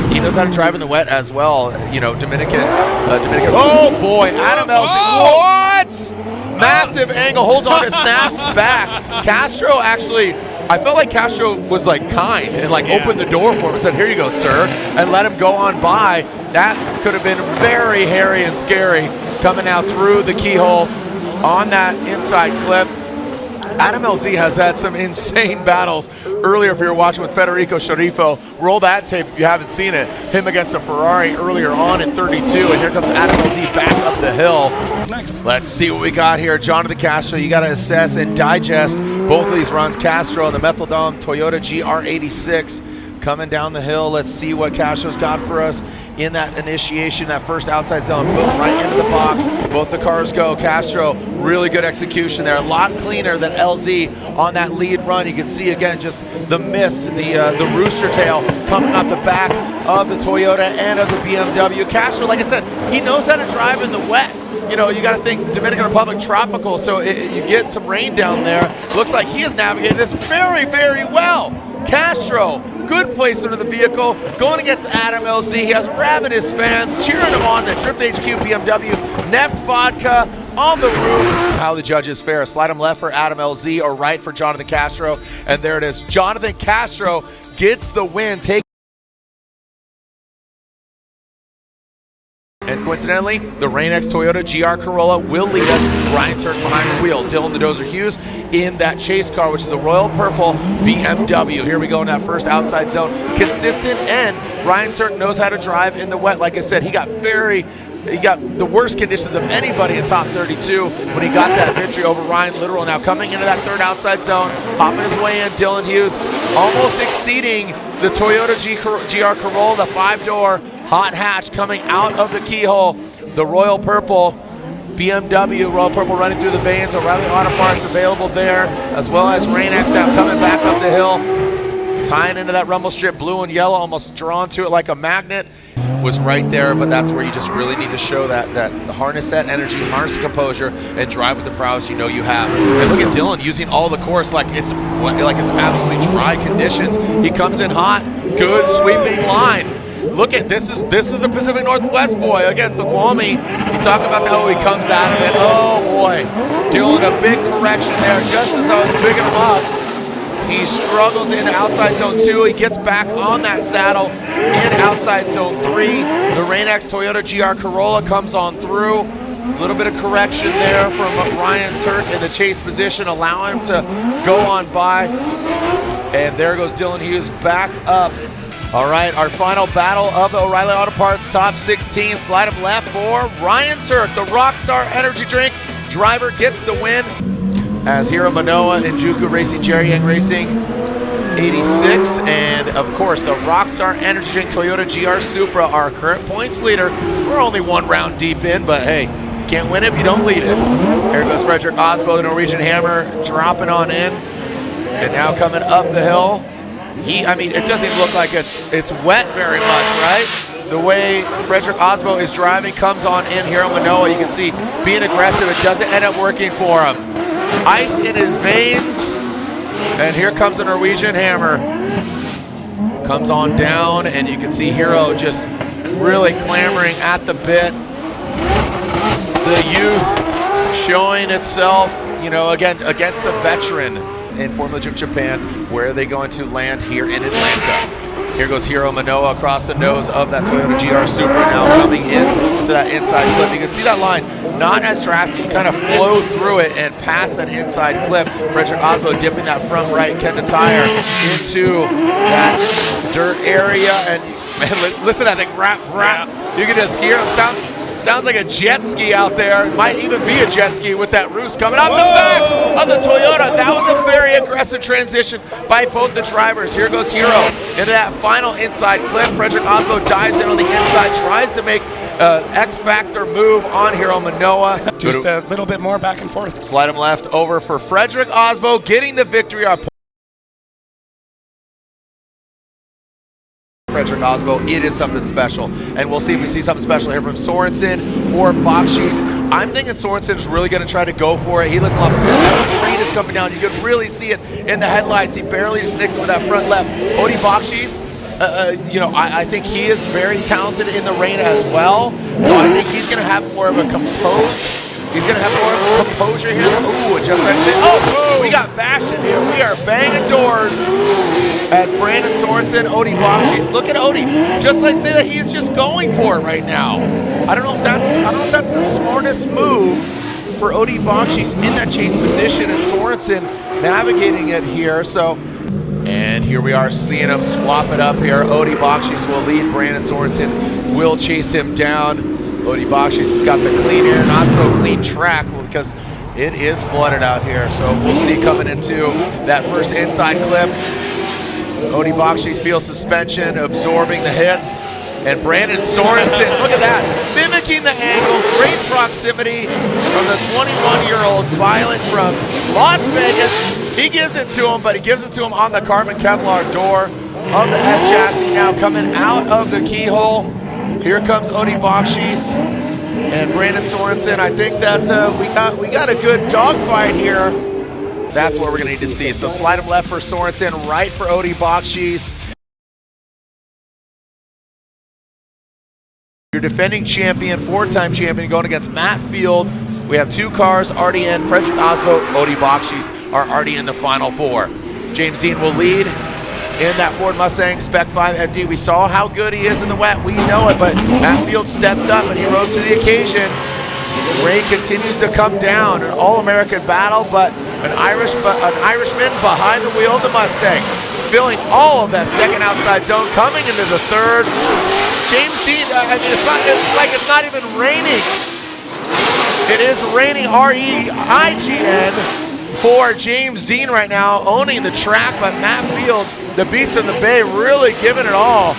Speaker 1: he knows how to drive in the wet as well. You know, Dominican. Oh boy, Adam LZ. What? Massive angle, holds on, it snaps back. Castro actually, I felt like Castro was like kind and like opened the door for him and said, here you go, sir, and let him go on by. That could have been very hairy and scary coming out through the keyhole on that inside clip. Adam LZ has had some insane battles earlier. If you were watching with Federico Sharifo, roll that tape if you haven't seen it. Him against a Ferrari earlier on in 32, and here comes Adam LZ back up the hill.
Speaker 2: Next.
Speaker 1: Let's see what we got here. Jonathan Castro, you got to assess and digest both of these runs. Castro on the Metaldome Toyota GR86 coming down the hill. Let's see what Castro's got for us in that initiation, that first outside zone. Boom, right into the box. Both the cars go. Castro, really good execution there. A lot cleaner than LZ on that lead run. You can see again just the mist, the rooster tail coming off the back of the Toyota and of the BMW. Castro, like I said, he knows how to drive in the wet. You know, you got to think Dominican Republic tropical, so you get some rain down there. Looks like he has navigated this very, very well. Castro, good placement of the vehicle, going against Adam LZ. He has ravenous fans cheering him on. The Drift HQ BMW, Neft Vodka on the roof. How the judges fare. Slide him left for Adam LZ or right for Jonathan Castro. And there it is. Jonathan Castro gets the win. And Coincidentally, the Rain-X Toyota GR Corolla will lead us. Ryan Turk behind the wheel. Dylan the Dozer Hughes in that chase car, which is the Royal Purple BMW. Here we go in that first outside zone. Consistent, and Ryan Turk knows how to drive in the wet. Like I said, he got the worst conditions of anybody in top 32 when he got that victory over Ryan Literal. Now coming into that third outside zone, hopping his way in, Dylan Hughes almost exceeding the Toyota GR Corolla, the 5-door hot hatch coming out of the keyhole. The Royal Purple BMW, Royal Purple running through the veins. O'Reilly Auto Parts available there, as well as Rain-X now coming back up the hill, tying into that rumble strip, blue and yellow, almost drawn to it like a magnet. Was right there, but that's where you just really need to show that harness that energy, harness the composure, and drive with the prowess you know you have. And look at Dylan using all the course like it's absolutely dry conditions. He comes in hot, good sweeping line. Look at this is the Pacific Northwest boy against the Kwame. You talk about how he comes out of it. Oh boy, Dylan a big correction there, just as I was picking him up. He struggles in outside zone 2. He gets back on that saddle in outside zone 3. The Rain-X Toyota GR Corolla comes on through. A little bit of correction there from Ryan Turk in the chase position, allowing him to go on by. And there goes Dylan Hughes back up. All right, our final battle of the O'Reilly Auto Parts top 16. Slide him left for Ryan Turk, the Rockstar Energy Drink driver, gets the win. As Hiro Manoa and Juku Racing, Jerry Yang Racing, 86. And of course, the Rockstar Energy Drink Toyota GR Supra, our current points leader. We're only one round deep in, but hey, you can't win if you don't lead it. Here goes Frederick Osbo, the Norwegian Hammer, dropping on in. And now coming up the hill. I mean, it doesn't look like it's wet very much, right? The way Frederick Osbo is driving, comes on in. Hiro Manoa, you can see, being aggressive, it doesn't end up working for him. Ice in his veins, and here comes the Norwegian Hammer. Comes on down, and you can see Hiro just really clamoring at the bit. The youth showing itself, you know, again, against the veteran in Formula G of Japan. Where are they going to land here in Atlanta? Here goes Hiro Manoa across the nose of that Toyota GR Supra, now coming in to that inside clip. You can see that line not as drastic. You kind of flow through it and past that inside clip. Frederick Osbo dipping that front right Kenda tire into that dirt area. And man, listen to that thing, rap. You can just hear it. Sounds like a jet ski out there. Might even be a jet ski with that roost coming out the back of the Toyota. That was a very aggressive transition by both the drivers. Here goes Hiro into that final inside clip. Frederick Osbo dives in on the inside, tries to make X Factor move on Hiro Manoa.
Speaker 2: Just a little bit more back and forth.
Speaker 1: Slide him left over for Frederick Osbo, getting the victory. Frederick Osbo, it is something special, and we'll see if we see something special here from Sorensen or Bakshis. I'm thinking Sorensen's really going to try to go for it. He looks lost. The train is coming down. You can really see it in the headlights. He barely just nicks it with that front left. Odi Bakshis, you know, I think he is very talented in the rain as well, so I think he's going to have more of a composed. He's going to have more of a composure here. Ooh, just like that. Oh, we got bashing here. We are banging doors as Brandon Sorensen, Odi Bakshis. Look at Odi. Just like say that he's just going for it right now. I don't know if that's the smartest move for Odi Bakshis in that chase position, and Sorensen navigating it here. So, and here we are seeing him swap it up here. Odi Bakshis will lead. Brandon Sorensen will chase him down. Odi Bakshis has got the clean air, not so clean track because it is flooded out here. So we'll see coming into that first inside clip. Odi Bakshis feels suspension, absorbing the hits. And Brandon Sorensen, look at that, mimicking the angle, great proximity from the 21-year-old Violent from Las Vegas. He gives it to him, but he gives it to him on the carbon Kevlar door of the S chassis. Now coming out of the keyhole. Here comes Odi Bakshis and Brandon Sorensen. I think that we got a good dogfight here. That's what we're going to need to see. So slide him left for Sorensen, right for Odi Bakshis. Your defending champion, four-time champion, going against Matt Field. We have two cars already in. Frederick Osbo, Odi Bakshis are already in the final four. James Dean will lead. in that Ford Mustang Spec 5 FD. We saw how good he is in the wet. We know it, but Matt Field stepped up and he rose to the occasion. Rain continues to come down, an All-American battle, but an Irishman behind the wheel of the Mustang, filling all of that second outside zone, coming into the third. James Dean, I mean, it's like it's not even raining. It is raining, R-E-I-G-N, for James Dean right now, owning the track, but Matt Field, the beast of the Bay, really giving it all.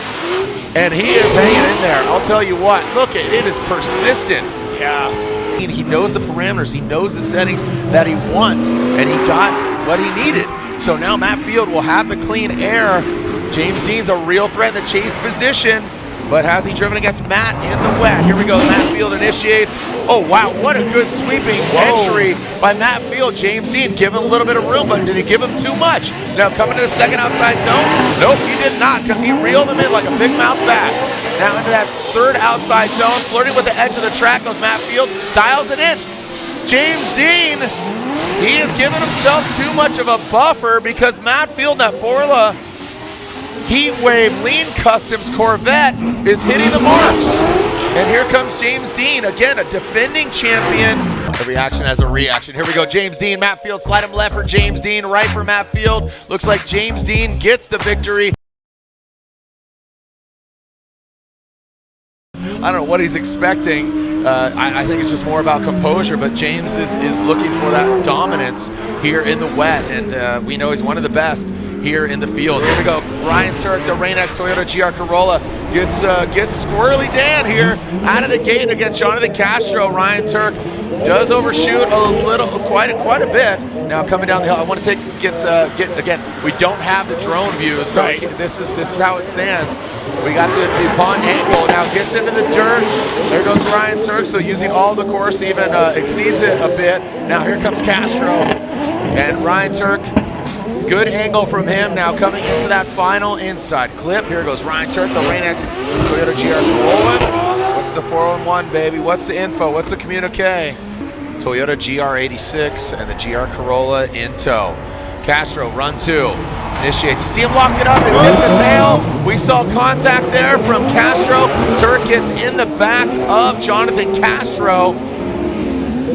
Speaker 1: And he is hanging in there. I'll tell you what, look, it is persistent.
Speaker 2: Yeah.
Speaker 1: He knows the parameters, he knows the settings that he wants, and he got what he needed. So now Matt Field will have the clean air. James Dean's a real threat in the chase position, but has he driven against Matt in the wet? Here we go, Matt Field initiates. Oh wow, what a good sweeping entry by Matt Field. James Dean giving a little bit of room, but did he give him too much? Now coming to the second outside zone? Nope, he did not, because he reeled him in like a big mouth bass. Now into that third outside zone, flirting with the edge of the track goes Matt Field, dials it in. James Dean, he has given himself too much of a buffer because Matt Field, that Borla Heat Wave Lean Customs Corvette, is hitting the marks. And here comes James Dean, again, a defending champion. Every action has a reaction. Here we go, James Dean, Matt Field, slide him left for James Dean, right for Matt Field. Looks like James Dean gets the victory. I don't know what he's expecting. I think it's just more about composure, but James is looking for that dominance here in the wet, and we know he's one of the best here in the field. Here we go, Ryan Turk, the Rain-X Toyota GR Corolla, gets Squirrely Dan here out of the gate against Jonathan Castro. Ryan Turk does overshoot a little, quite a bit. Now coming down the hill, I want to get again. We don't have the drone view, so
Speaker 2: right.
Speaker 1: this is how it stands. We got the DuPont angle. Now gets into the dirt. There goes Ryan Turk. So using all the course, even exceeds it a bit. Now here comes Castro and Ryan Turk. Good angle from him. Now coming into that final inside clip. Here goes Ryan Turk, the Rain-X Toyota GR Corolla. What's the 411, baby? What's the info? What's the communique? Toyota GR86 and the GR Corolla in tow. Castro, run two, initiates. You see him lock it up and tip the tail. We saw contact there from Castro. Turk gets in the back of Jonathan Castro.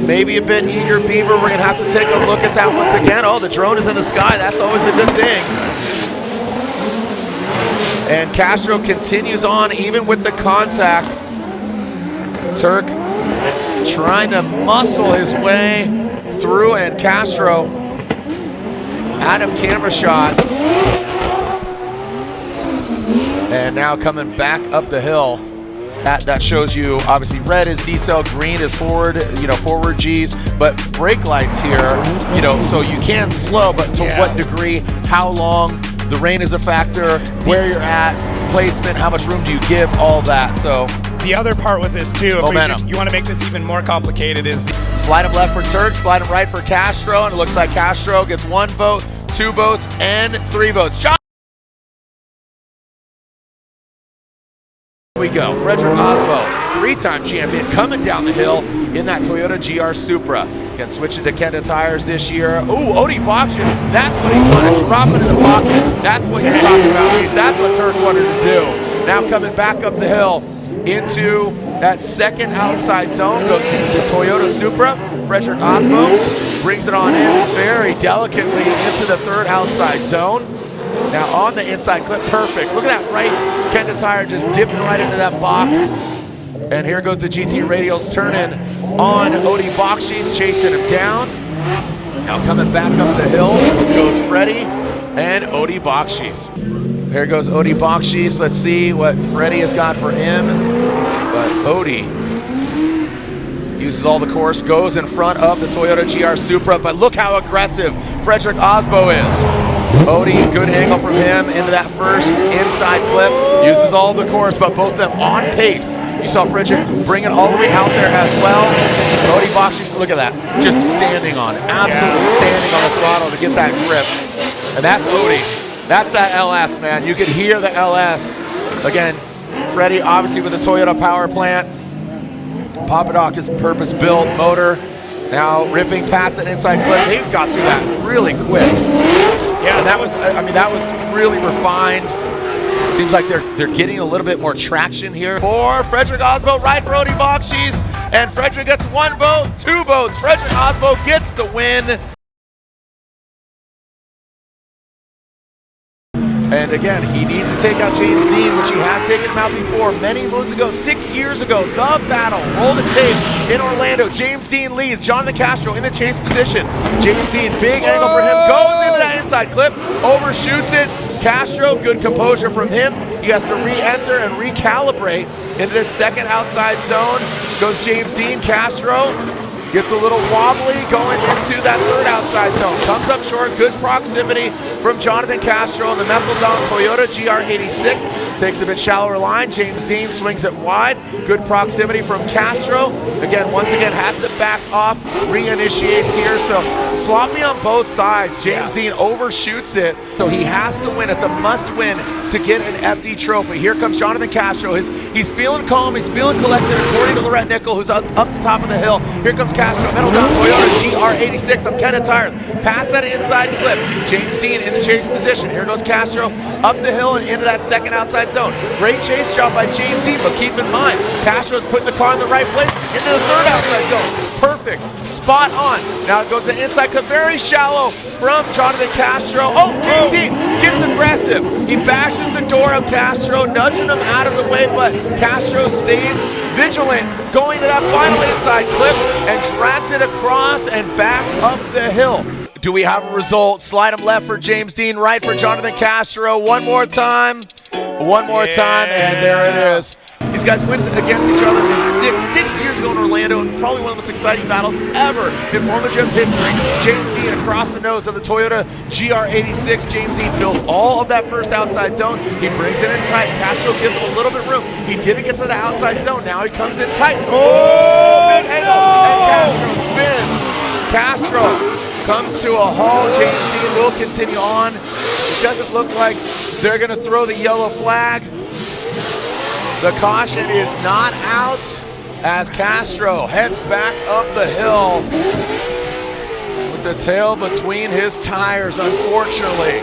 Speaker 1: Maybe a bit eager beaver. We're gonna have to take a look at that once again. Oh, the drone is in the sky. That's always a good thing. And Castro continues on even with the contact. Turk trying to muscle his way through, and Castro out of camera shot. And now coming back up the hill. That shows you, obviously, red is decel, green is forward, forward G's, but brake lights here, so you can slow, but to what degree, how long, the rain is a factor, where you're at, placement, how much room do you give, all that. So
Speaker 2: the other part with this too,
Speaker 1: momentum.
Speaker 2: If you want to make this even more complicated, is
Speaker 1: slide him left for Turk, slide him right for Castro, and it looks like Castro gets 1 vote, 2 votes, and 3 votes. Here we go, Frederick Osbo, 3-time champion, coming down the hill in that Toyota GR Supra. Again, switching to Kenda tires this year. Ooh, Odie boxes, that's what he's trying to drop it in the pocket. That's what you're talking about, Reese. That's what Turk wanted to do. Now coming back up the hill into that second outside zone goes the Toyota Supra. Frederick Osbo brings it on in very delicately into the third outside zone. Now on the inside clip, perfect. Look at that right Kenda tire just dipping right into that box. And here goes the GT Radials turning on Odie Bakshi's, chasing him down. Now coming back up the hill goes Freddie and Odie Bakshi's. Here goes Odie Bakshi's. Let's see what Freddie has got for him. But Odie uses all the course, goes in front of the Toyota GR Supra, but look how aggressive Frederick Osbo is. Odie, good angle from him into that first inside clip, uses all the course, but both of them on pace. You saw Frederick bring it all the way out there as well. Odie Bakshi's, look at that, just standing on, absolutely standing on the throttle to get that grip. And that's Odie. That's that LS, man. You could hear the LS. Again, Freddie obviously with the Toyota power plant. Papadoc is purpose-built motor. Now ripping past that inside clip. They've got through that really quick.
Speaker 2: Yeah,
Speaker 1: and that was, I mean, that was really refined. Seems like they're getting a little bit more traction here. For Frederick Osbo, right, Brody Bakshis, and Frederick gets 1 vote, 2 votes. Frederick Osbo gets the win. And again, he needs to take out James Dean, which he has taken him out before many moons ago, 6 years ago. The battle, roll the tape in Orlando. James Dean leads, Jonathan Castro in the chase position. James Dean, big angle for him, goes into that inside clip, overshoots it. Castro, good composure from him. He has to re-enter and recalibrate into this second outside zone. Goes James Dean, Castro. Gets a little wobbly going into that third outside zone. Comes up short, good proximity from Jonathan Castro in the Methodon Toyota GR86. Takes a bit shallower line. James Dean swings it wide. Good proximity from Castro. Again, once again, has to back off. Reinitiates here, so sloppy on both sides. James Dean overshoots it, so he has to win. It's a must win to get an FD trophy. Here comes Jonathan Castro. He's feeling calm, he's feeling collected, according to Lorette Nickel, who's up the top of the hill. Here comes Castro, Methodon Toyota GR86 on 10 tires. Past that inside clip. James Dean in the chase position. Here goes Castro up the hill and into that second outside zone. Great chase job by James Dean, but keep in mind, Castro's putting the car in the right places into the third outside zone. Perfect, spot on. Now it goes to inside clip, very shallow from Jonathan Castro. Oh, James Dean gets aggressive. He bashes the door of Castro, nudging him out of the way, but Castro stays vigilant, going to that final inside clip and drags it across and back up the hill. Do we have a result? Slide him left for James Dean, right for Jonathan Castro. One more time, and there it is. These guys went against each other in six years ago in Orlando, and probably one of the most exciting battles ever in Formula Gym's history. James Dean across the nose of the Toyota GR86. James Dean fills all of that first outside zone. He brings it in tight. Castro gives him a little bit of room. He didn't get to the outside zone. Now he comes in tight. Oh, big angle, and Castro spins. Castro comes to a halt. James Dean will continue on. It doesn't look like they're going to throw the yellow flag. The caution is not out as Castro heads back up the hill with the tail between his tires, unfortunately.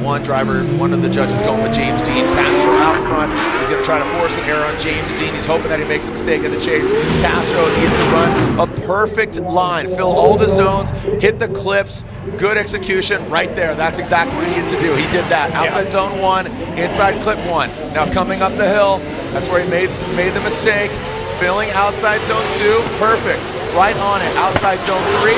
Speaker 1: One driver, one of the judges going with James Dean. Castro out front. He's going to try to force an error on James Dean. He's hoping that he makes a mistake in the chase. Castro needs to run a perfect line, fill all the zones, hit the clips. Good execution right there. That's exactly what he needed to do. He did that. Outside zone 1, inside clip 1. Now coming up the hill, that's where he made the mistake. Filling outside zone 2, perfect. Right on it. Outside zone 3,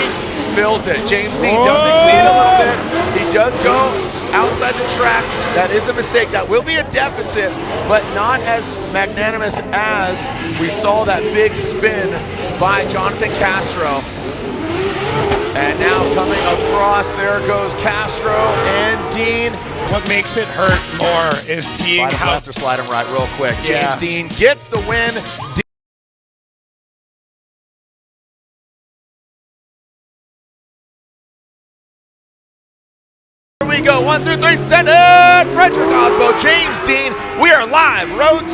Speaker 1: fills it. James Dean does exceed a little bit. He does go outside the track. That is a mistake. That will be a deficit, but not as magnanimous as we saw that big spin by Jonathan Castro. And now coming across, there goes Castro and Dean.
Speaker 2: What makes it hurt more is seeing
Speaker 1: slide him
Speaker 2: how
Speaker 1: left or slide him right real quick. James Dean gets the win. Here we go, 1 through 3, send it! Frederick Osbo, James Dean. We are live, round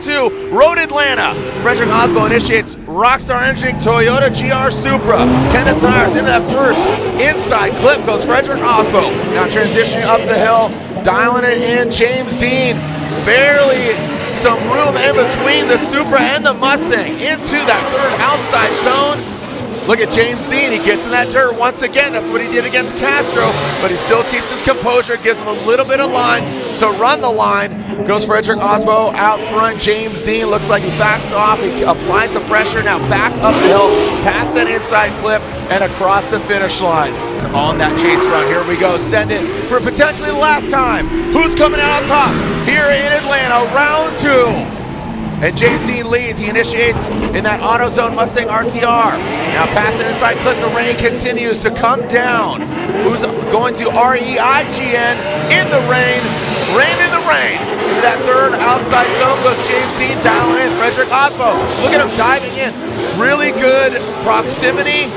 Speaker 1: two, Road Atlanta. Frederick Osbo initiates Rockstar Engine Toyota GR Supra. 10 tires into that first inside clip goes Frederick Osbo. Now transitioning up the hill, dialing it in. James Dean, barely some room in between the Supra and the Mustang into that third outside zone. Look at James Dean, he gets in that dirt once again. That's what he did against Castro, but he still keeps his composure, gives him a little bit of line to run the line. Goes Frederick Osbo out front. James Dean looks like he backs off. He applies the pressure, now back up the hill, past that inside clip, and across the finish line. On that chase run, here we go. Send it for potentially the last time. Who's coming out on top here in Atlanta, round 2? And James Dean leads. He initiates in that AutoZone Mustang RTR. Now past an inside clip, the rain continues to come down. Who's going to REIGN in the rain? Rain in the rain. Into that third outside zone goes James Dean dialing in. Frederick Osbo, look at him diving in. Really good proximity.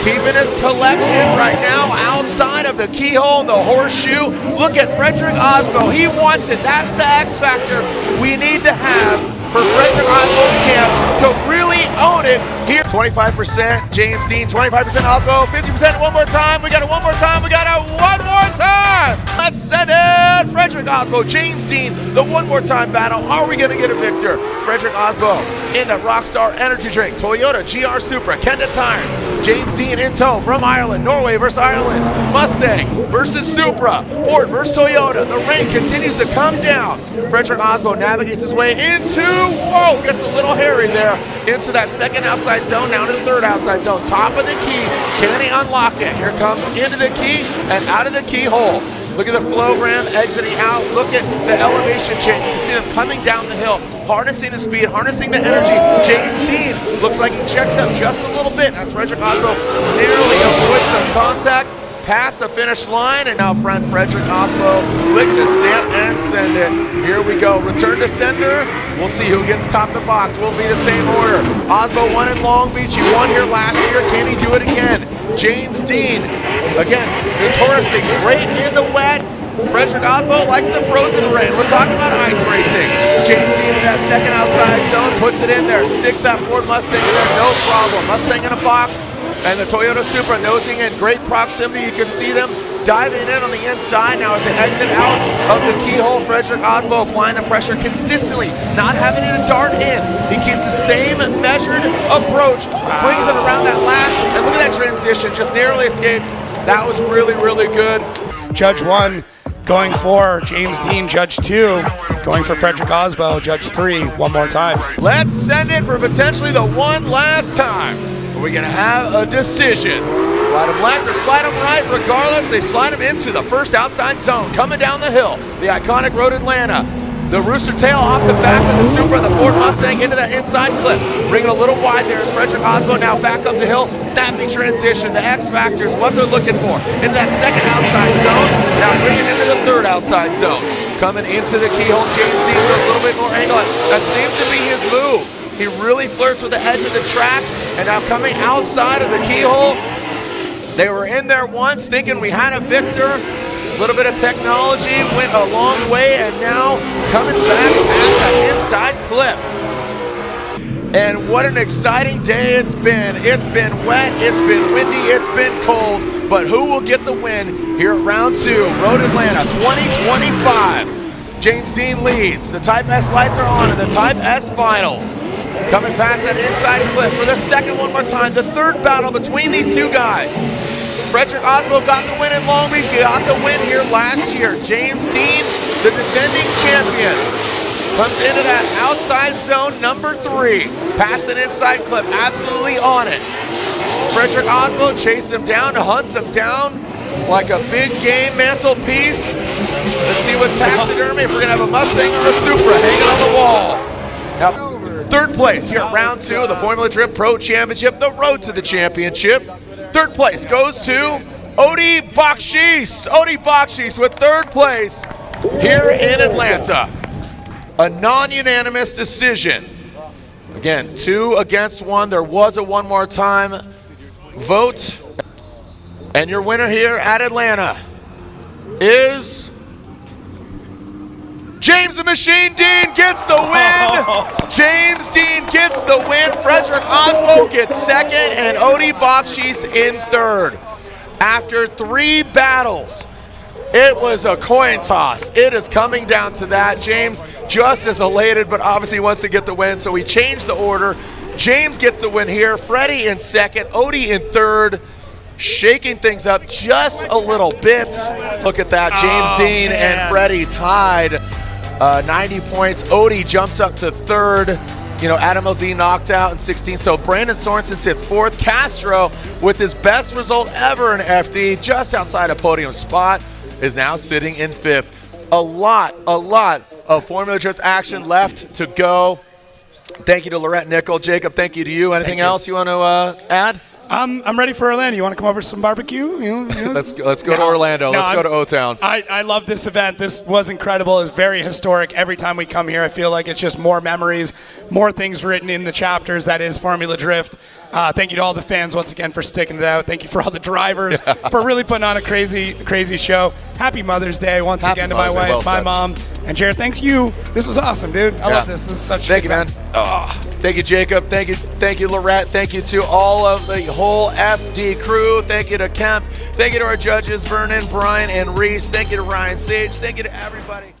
Speaker 1: Keeping his collection right now outside of the keyhole and the horseshoe. Look at Frederick Osbo. He wants it. That's the X factor we need to have for Frederick Osbo's camp to really own it here. 25% James Dean, 25% Osbo, 50% one more time. We got it one more time. We got it one more time. Let's send it. Frederick Osbo, James Dean, the one more time battle. Are we going to get a victor? Frederick Osbo in the Rockstar Energy Drink, Toyota GR Supra, Kenda Tires. James Dean in tow from Ireland, Norway versus Ireland, Mustang versus Supra, Ford versus Toyota. The rain continues to come down. Frederick Osbo navigates his way into, whoa, gets a little hairy there, into that second outside zone, now to the third outside zone. Top of the key, can he unlock it? Here comes into the key and out of the keyhole. Look at the flow ram exiting out. Look at the elevation change. You can see them coming down the hill, harnessing the speed, harnessing the energy. James Dean looks like he checks up just a little bit as Frederick Osbo narrowly avoids some contact past the finish line, and now friend Frederick Osbo lick the stamp and send it. Here we go. Return to sender. We'll see who gets top of the box. Will be the same order. Osbo won in Long Beach. He won here last year. Can he do it again? James Dean, again, notoriously great in the wet. Frederick Osbo likes the frozen rain. We're talking about ice racing. James Dean in that second outside zone, puts it in there, sticks that Ford Mustang in there, no problem. Mustang in a box, and the Toyota Supra nosing in great proximity. You can see them diving in on the inside. Now as they exit out of the keyhole, Frederick Osbo applying the pressure consistently, not having it dart in. He keeps the same measured approach, brings it around that last, and look at that transition, just narrowly escaped. That was really, really good.
Speaker 2: Judge 1 going for James Dean, Judge 2 going for Frederick Osbo, Judge 3 one more time.
Speaker 1: Let's send it for potentially the one last time. We're going to have a decision. Slide him left or slide him right. Regardless, they slide him into the first outside zone. Coming down the hill, the iconic Road Atlanta. The rooster tail off the back of the Supra, the Ford Mustang into that inside clip. Bringing a little wide there as Frederick Osbo now back up the hill. Snapping transition. The X factor is what they're looking for. Into that second outside zone. Now bringing into the third outside zone. Coming into the keyhole, James Dean with a little bit more angle. That seems to be his move. He really flirts with the edge of the track. And now coming outside of the keyhole. They were in there once thinking we had a victor. A little bit of technology went a long way, and now coming back at that inside clip. And what an exciting day it's been. It's been wet, it's been windy, it's been cold, but who will get the win here at round 2, Road Atlanta 2025. James Dean leads. The Type S lights are on in the Type S finals. Coming past that inside clip for the second one more time, the third battle between these two guys. Frederick Osbo got the win in Long Beach. He got the win here last year. James Dean, the defending champion, comes into that outside zone number 3. Past an inside clip, absolutely on it. Frederick Osbo chases him down, hunts him down like a big game mantelpiece. Let's see what taxidermy, if we're gonna have a Mustang or a Supra hanging on the wall. Now, third place here at round 2 of the Formula Drift Pro Championship, the road to the championship. Third place goes to Odi Bakshis. Odi Bakshis with third place here in Atlanta. A non-unanimous decision. Again, 2 against 1. There was a one more time vote. And your winner here at Atlanta is James the Machine Dean gets the win. James Dean gets the win. Frederick Osbo gets second, and Odi Bakshis in third. After 3 battles, it was a coin toss. It is coming down to that. James just as elated, but obviously wants to get the win, so we changed the order. James gets the win here. Freddie in second, Odi in third. Shaking things up just a little bit. Look at that, James Dean and Freddie tied. 90 points. Odi jumps up to third. You know, Adam LZ knocked out in 16th. So Brandon Sorensen sits fourth. Castro, with his best result ever in FD, just outside a podium spot, is now sitting in 5th. A lot of Formula Drift action left to go. Thank you to Laurette Nickel. Jacob, thank you to you. Anything else you want to add?
Speaker 2: I'm ready for Orlando. You want to come over for some barbecue?
Speaker 1: Let's go to Orlando. Let's go to O-Town.
Speaker 2: I love this event. This was incredible. It's very historic. Every time we come here, I feel like it's just more memories, more things written in the chapters that is Formula Drift. Thank you to all the fans once again for sticking it out. Thank you for all the drivers for really putting on a crazy show. Happy Mother's Day once again to my wife, my mom, and Jared. Thanks you. This was awesome, dude. I love this. This is such a good time.
Speaker 5: Thank you, man. Thank you, Jacob. Thank you, Lorette. Thank you to all of the whole FD crew. Thank you to Kemp. Thank you to our judges, Vernon, Brian, and Reese. Thank you to Ryan Sage. Thank you to everybody.